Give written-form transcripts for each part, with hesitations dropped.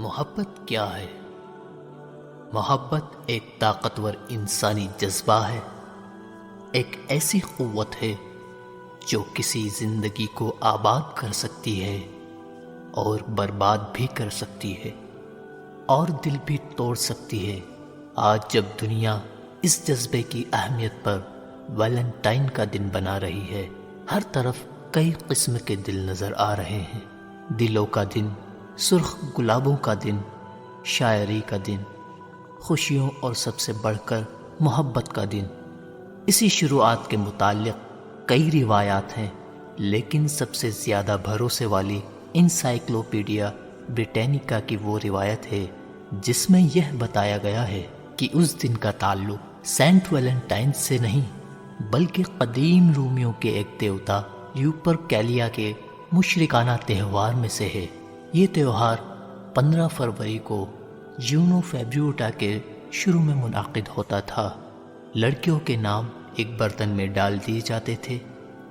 محبت کیا ہے؟ محبت ایک طاقتور انسانی جذبہ ہے، ایک ایسی قوت ہے جو کسی زندگی کو آباد کر سکتی ہے اور برباد بھی کر سکتی ہے اور دل بھی توڑ سکتی ہے۔ آج جب دنیا اس جذبے کی اہمیت پر ویلنٹائن کا دن بنا رہی ہے، ہر طرف کئی قسم کے دل نظر آ رہے ہیں۔ دلوں کا دن، سرخ گلابوں کا دن، شاعری کا دن، خوشیوں اور سب سے بڑھ کر محبت کا دن۔ اسی شروعات کے متعلق کئی روایات ہیں، لیکن سب سے زیادہ بھروسے والی انسائکلوپیڈیا بریٹینیکا کی وہ روایت ہے جس میں یہ بتایا گیا ہے کہ اس دن کا تعلق سینٹ ویلنٹائن سے نہیں بلکہ قدیم رومیوں کے ایک دیوتا لیوپر کیلیا کے مشرکانہ تہوار میں سے ہے۔ یہ تہوار 15 فروری کو جیونو فیبریوٹا کے شروع میں منعقد ہوتا تھا۔ لڑکیوں کے نام ایک برتن میں ڈال دیے جاتے تھے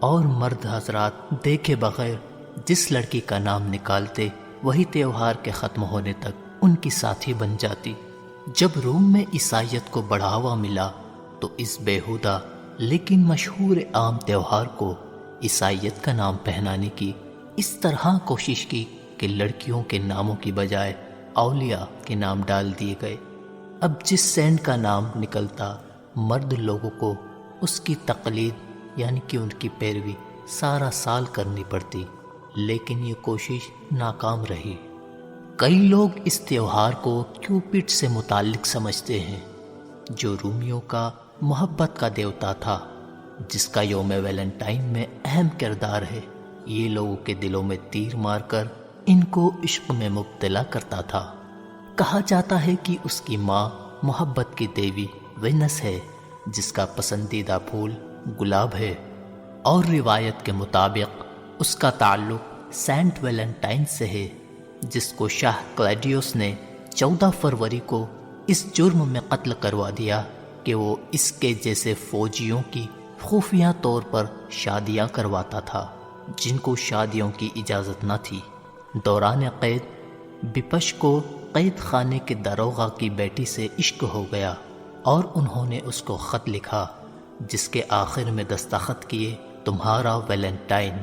اور مرد حضرات دیکھے بغیر جس لڑکی کا نام نکالتے وہی تہوار کے ختم ہونے تک ان کی ساتھی بن جاتی۔ جب روم میں عیسائیت کو بڑھاوا ملا تو اس بیہودہ لیکن مشہور عام تہوار کو عیسائیت کا نام پہنانے کی اس طرح کوشش کی کہ لڑکیوں کے ناموں کی بجائے اولیاء کے نام ڈال دیے گئے۔ اب جس سینٹ کا نام نکلتا مرد لوگوں کو اس کی تقلید یعنی کہ ان کی پیروی سارا سال کرنی پڑتی، لیکن یہ کوشش ناکام رہی۔ کئی لوگ اس تہوار کو کیوپڈ سے متعلق سمجھتے ہیں جو رومیوں کا محبت کا دیوتا تھا، جس کا یوم ویلنٹائن میں اہم کردار ہے۔ یہ لوگوں کے دلوں میں تیر مار کر ان کو عشق میں مبتلا کرتا تھا۔ کہا جاتا ہے کہ اس کی ماں محبت کی دیوی وینس ہے جس کا پسندیدہ پھول گلاب ہے، اور روایت کے مطابق اس کا تعلق سینٹ ویلنٹائن سے ہے جس کو شاہ کلیڈیوس نے 14 فروری کو اس جرم میں قتل کروا دیا کہ وہ اس کے جیسے فوجیوں کی خفیہ طور پر شادیاں کرواتا تھا جن کو شادیوں کی اجازت نہ تھی۔ دوران قید بپش کو قید خانے کے داروغہ کی بیٹی سے عشق ہو گیا اور انہوں نے اس کو خط لکھا جس کے آخر میں دستخط کیے تمہارا ویلنٹائن۔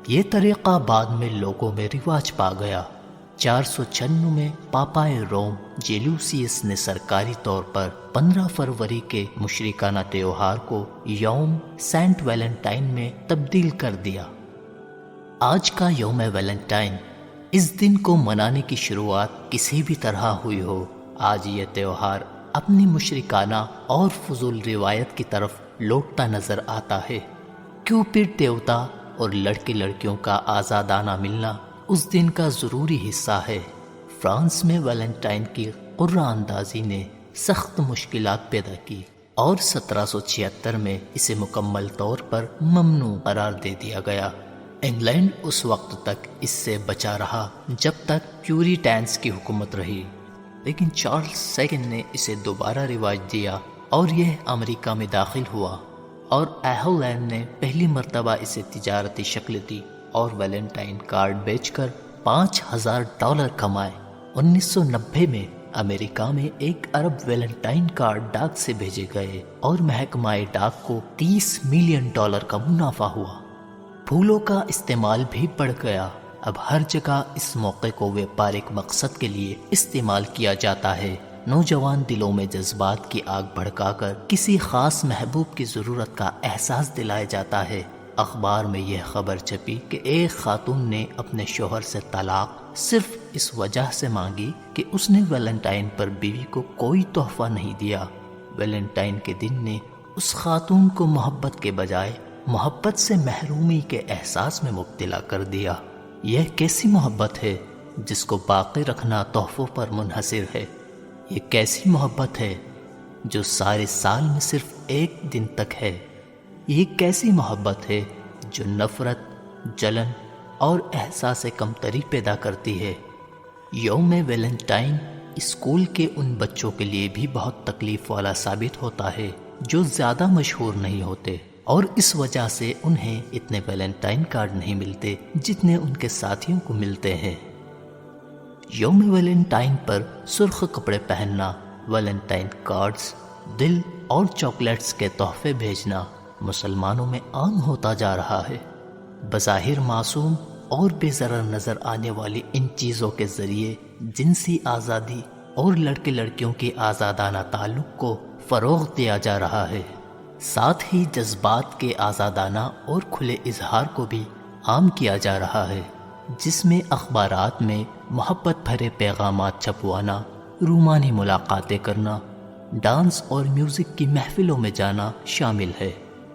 یہ طریقہ بعد میں لوگوں میں رواج پا گیا۔ 496 میں پاپائے روم جیلوسیس نے سرکاری طور پر 15 فروری کے مشرکانہ تہوار کو یوم سینٹ ویلنٹائن میں تبدیل کر دیا۔ آج کا یوم ویلنٹائن، اس دن کو منانے کی شروعات کسی بھی طرح ہوئی ہو، آج یہ تہوار اپنی مشرکانہ اور فضول روایت کی طرف لوٹتا نظر آتا ہے۔ کیوپڈ دیوتا اور لڑکے لڑکیوں کا آزادانہ ملنا اس دن کا ضروری حصہ ہے۔ فرانس میں ویلنٹائن کی قرعہ اندازی نے سخت مشکلات پیدا کی اور 1776 میں اسے مکمل طور پر ممنوع قرار دے دیا گیا۔ انگلینڈ اس وقت تک اس سے بچا رہا جب تک پیوریٹینز کی حکومت رہی، لیکن چارلز سیکنڈ نے اسے دوبارہ رواج دیا اور یہ امریکہ میں داخل ہوا، اور آئرلینڈ نے پہلی مرتبہ اسے تجارتی شکل دی اور ویلنٹائن کارڈ بیچ کر $5000 کمائے۔ 1990 میں امریکہ میں 1 ارب ویلنٹائن کارڈ ڈاک سے بھیجے گئے اور محکمہ ڈاک کو $30 ملین کا منافع ہوا۔ پھولوں کا استعمال بھی بڑھ گیا۔ اب ہر جگہ اس موقع کو ویپارک مقصد کے لیے استعمال کیا جاتا ہے۔ نوجوان دلوں میں جذبات کی آگ بھڑکا کر کسی خاص محبوب کی ضرورت کا احساس دلایا جاتا ہے۔ اخبار میں یہ خبر چھپی کہ ایک خاتون نے اپنے شوہر سے طلاق صرف اس وجہ سے مانگی کہ اس نے ویلنٹائن پر بیوی کو کوئی تحفہ نہیں دیا۔ ویلنٹائن کے دن نے اس خاتون کو محبت کے بجائے محبت سے محرومی کے احساس میں مبتلا کر دیا۔ یہ کیسی محبت ہے جس کو باقی رکھنا تحفوں پر منحصر ہے؟ یہ کیسی محبت ہے جو سارے سال میں صرف ایک دن تک ہے؟ یہ کیسی محبت ہے جو نفرت، جلن اور احساس کمتری پیدا کرتی ہے؟ یوم ویلنٹائن اسکول کے ان بچوں کے لیے بھی بہت تکلیف والا ثابت ہوتا ہے جو زیادہ مشہور نہیں ہوتے، اور اس وجہ سے انہیں اتنے ویلنٹائن کارڈ نہیں ملتے جتنے ان کے ساتھیوں کو ملتے ہیں۔ یوم ویلنٹائن پر سرخ کپڑے پہننا، ویلنٹائن کارڈز، دل اور چاکلیٹس کے تحفے بھیجنا مسلمانوں میں عام ہوتا جا رہا ہے۔ بظاہر معصوم اور بے ضرر نظر آنے والی ان چیزوں کے ذریعے جنسی آزادی اور لڑکے لڑکیوں کے آزادانہ تعلق کو فروغ دیا جا رہا ہے، ساتھ ہی جذبات کے آزادانہ اور کھلے اظہار کو بھی عام کیا جا رہا ہے، جس میں اخبارات میں محبت بھرے پیغامات چھپوانا، رومانی ملاقاتیں کرنا، ڈانس اور میوزک کی محفلوں میں جانا شامل ہے۔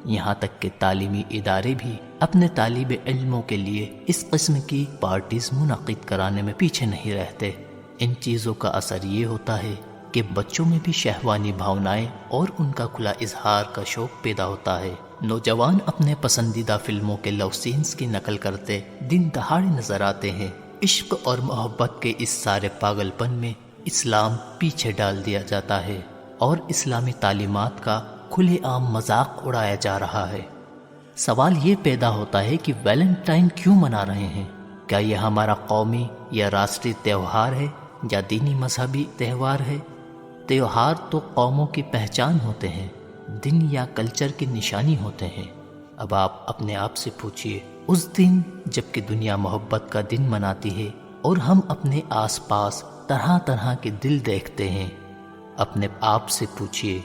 یہاں تک کہ تعلیمی ادارے بھی اپنے طالب علموں کے لیے اس قسم کی پارٹیز منعقد کرانے میں پیچھے نہیں رہتے۔ ان چیزوں کا اثر یہ ہوتا ہے کہ بچوں میں بھی شہوانی بھاونائیں اور ان کا کھلا اظہار کا شوق پیدا ہوتا ہے۔ نوجوان اپنے پسندیدہ فلموں کے لو سینز کی نقل کرتے دن دہاڑے نظر آتے ہیں۔ عشق اور محبت کے اس سارے پاگل پن میں اسلام پیچھے ڈال دیا جاتا ہے اور اسلامی تعلیمات کا کھلے عام مذاق اڑایا جا رہا ہے۔ سوال یہ پیدا ہوتا ہے کہ ویلنٹائن کیوں منا رہے ہیں؟ کیا یہ ہمارا قومی یا راشٹری تہوار ہے یا دینی مذہبی تہوار ہے؟ تہوار تو قوموں کی پہچان ہوتے ہیں، دن یا کلچر کی نشانی ہوتے ہیں۔ اب آپ اپنے آپ سے پوچھئے، اس دن جب کہ دنیا محبت کا دن مناتی ہے اور ہم اپنے آس پاس طرح طرح کے دل دیکھتے ہیں، اپنے آپ سے پوچھئے،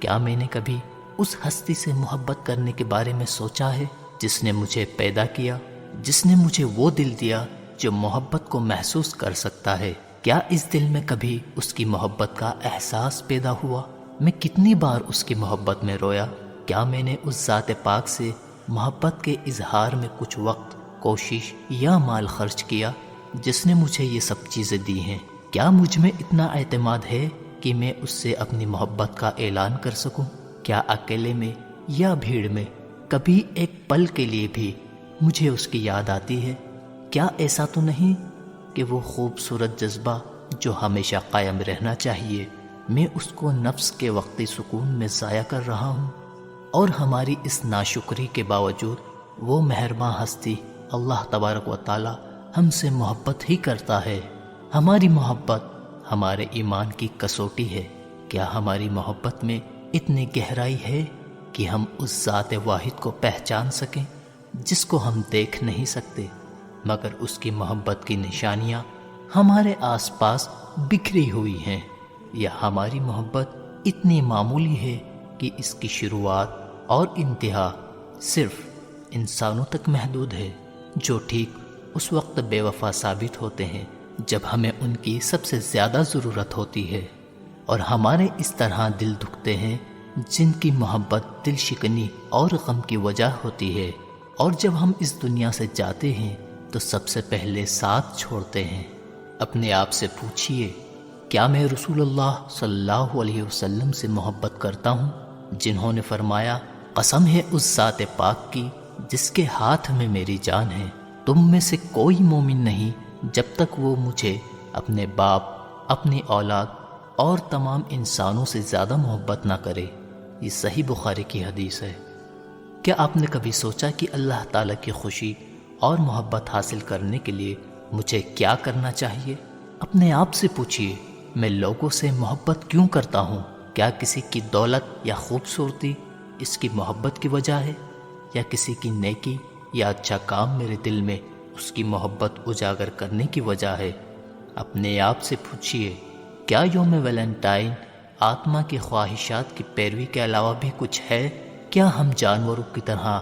کیا میں نے کبھی اس ہستی سے محبت کرنے کے بارے میں سوچا ہے جس نے مجھے پیدا کیا، جس نے مجھے وہ دل دیا جو محبت کو محسوس کر سکتا ہے؟ کیا اس دل میں کبھی اس کی محبت کا احساس پیدا ہوا؟ میں کتنی بار اس کی محبت میں رویا؟ کیا میں نے اس ذات پاک سے محبت کے اظہار میں کچھ وقت، کوشش یا مال خرچ کیا جس نے مجھے یہ سب چیزیں دی ہیں؟ کیا مجھ میں اتنا اعتماد ہے کہ میں اس سے اپنی محبت کا اعلان کر سکوں؟ کیا اکیلے میں یا بھیڑ میں کبھی ایک پل کے لیے بھی مجھے اس کی یاد آتی ہے؟ کیا ایسا تو نہیں کہ وہ خوبصورت جذبہ جو ہمیشہ قائم رہنا چاہیے، میں اس کو نفس کے وقتی سکون میں ضائع کر رہا ہوں؟ اور ہماری اس ناشکری کے باوجود وہ مہرباں ہستی اللہ تبارک و تعالی ہم سے محبت ہی کرتا ہے۔ ہماری محبت ہمارے ایمان کی کسوٹی ہے۔ کیا ہماری محبت میں اتنی گہرائی ہے کہ ہم اس ذات واحد کو پہچان سکیں جس کو ہم دیکھ نہیں سکتے، مگر اس کی محبت کی نشانیاں ہمارے آس پاس بکھری ہوئی ہیں؟ یا ہماری محبت اتنی معمولی ہے کہ اس کی شروعات اور انتہا صرف انسانوں تک محدود ہے، جو ٹھیک اس وقت بے وفا ثابت ہوتے ہیں جب ہمیں ان کی سب سے زیادہ ضرورت ہوتی ہے، اور ہمارے اس طرح دل دکھتے ہیں جن کی محبت دل شکنی اور غم کی وجہ ہوتی ہے، اور جب ہم اس دنیا سے جاتے ہیں تو سب سے پہلے ساتھ چھوڑتے ہیں۔ اپنے آپ سے پوچھئے، کیا میں رسول اللہ صلی اللہ علیہ وسلم سے محبت کرتا ہوں، جنہوں نے فرمایا، قسم ہے اس ذات پاک کی جس کے ہاتھ میں میری جان ہے، تم میں سے کوئی مومن نہیں جب تک وہ مجھے اپنے باپ، اپنی اولاد اور تمام انسانوں سے زیادہ محبت نہ کرے۔ یہ صحیح بخاری کی حدیث ہے۔ کیا آپ نے کبھی سوچا کہ اللہ تعالیٰ کی خوشی اور محبت حاصل کرنے کے لیے مجھے کیا کرنا چاہیے؟ اپنے آپ سے پوچھئے، میں لوگوں سے محبت کیوں کرتا ہوں؟ کیا کسی کی دولت یا خوبصورتی اس کی محبت کی وجہ ہے، یا کسی کی نیکی یا اچھا کام میرے دل میں اس کی محبت اجاگر کرنے کی وجہ ہے؟ اپنے آپ سے پوچھئے، کیا یوم ویلنٹائن آتما کی خواہشات کی پیروی کے علاوہ بھی کچھ ہے؟ کیا ہم جانوروں کی طرح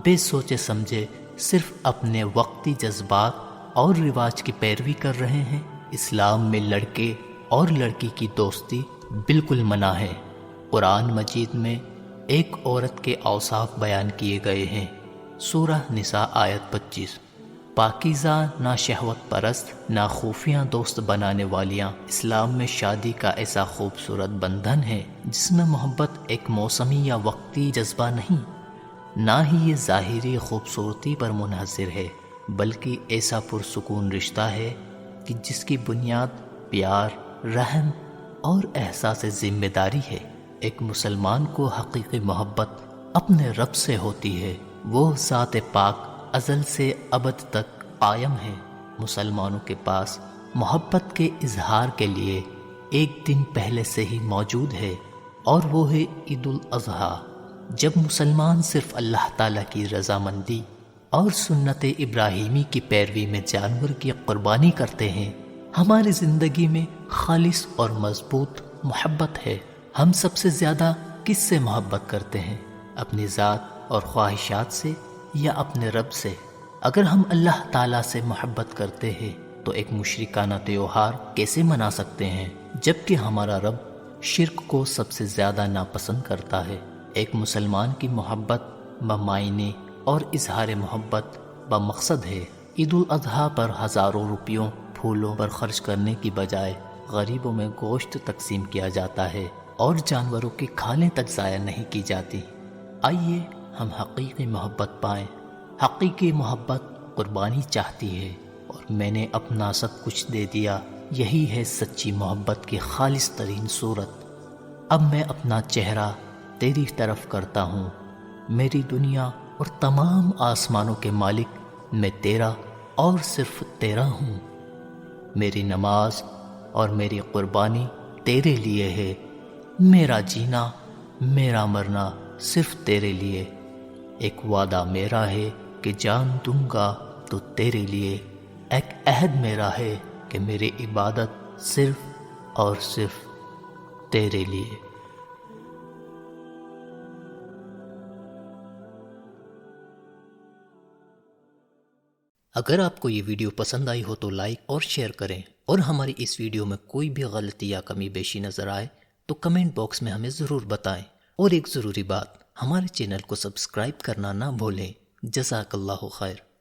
بے سوچے سمجھے صرف اپنے وقتی جذبات اور رواج کی پیروی کر رہے ہیں؟ اسلام میں لڑکے اور لڑکی کی دوستی بالکل منع ہے۔ قرآن مجید میں ایک عورت کے اوصاف بیان کیے گئے ہیں۔ سورہ نساء آیت 25۔ پاکیزہ، نہ شہوت پرست، نہ خفیہ دوست بنانے والیاں اسلام میں شادی کا ایسا خوبصورت بندھن ہے جس میں محبت ایک موسمی یا وقتی جذبہ نہیں، نہ ہی یہ ظاہری خوبصورتی پر منحصر ہے، بلکہ ایسا پرسکون رشتہ ہے کہ جس کی بنیاد پیار، رحم اور احساس ذمہ داری ہے۔ ایک مسلمان کو حقیقی محبت اپنے رب سے ہوتی ہے، وہ ذات پاک ازل سے ابد تک قائم ہے۔ مسلمانوں کے پاس محبت کے اظہار کے لیے ایک دن پہلے سے ہی موجود ہے، اور وہ ہے عید الاضحیٰ، جب مسلمان صرف اللہ تعالیٰ کی رضامندی اور سنت ابراہیمی کی پیروی میں جانور کی قربانی کرتے ہیں۔ ہماری زندگی میں خالص اور مضبوط محبت ہے۔ ہم سب سے زیادہ کس سے محبت کرتے ہیں؟ اپنی ذات اور خواہشات سے یا اپنے رب سے؟ اگر ہم اللہ تعالیٰ سے محبت کرتے ہیں تو ایک مشرکانہ تہوار کیسے منا سکتے ہیں جبکہ ہمارا رب شرک کو سب سے زیادہ ناپسند کرتا ہے؟ ایک مسلمان کی محبت بمعنی اور اظہار محبت بمقصد ہے۔ عید الاضحیٰ پر ہزاروں روپیوں پھولوں پر خرچ کرنے کی بجائے غریبوں میں گوشت تقسیم کیا جاتا ہے اور جانوروں کی کھالیں تک ضائع نہیں کی جاتی۔ آئیے ہم حقیقی محبت پائیں۔ حقیقی محبت قربانی چاہتی ہے، اور میں نے اپنا سب کچھ دے دیا، یہی ہے سچی محبت کی خالص ترین صورت۔ اب میں اپنا چہرہ تیری طرف کرتا ہوں، میری دنیا اور تمام آسمانوں کے مالک میں تیرا اور صرف تیرا ہوں۔ میری نماز اور میری قربانی تیرے لیے ہے، میرا جینا میرا مرنا صرف تیرے لیے۔ ایک وعدہ میرا ہے کہ جان دوں گا تو تیرے لیے، ایک عہد میرا ہے کہ میری عبادت صرف اور صرف تیرے لیے۔ اگر آپ کو یہ ویڈیو پسند آئی ہو تو لائک اور شیئر کریں، اور ہماری اس ویڈیو میں کوئی بھی غلطی یا کمی بیشی نظر آئے تو کمنٹ باکس میں ہمیں ضرور بتائیں۔ اور ایک ضروری بات، ہمارے چینل کو سبسکرائب کرنا نہ بھولیں۔ جزاک اللہ خیر۔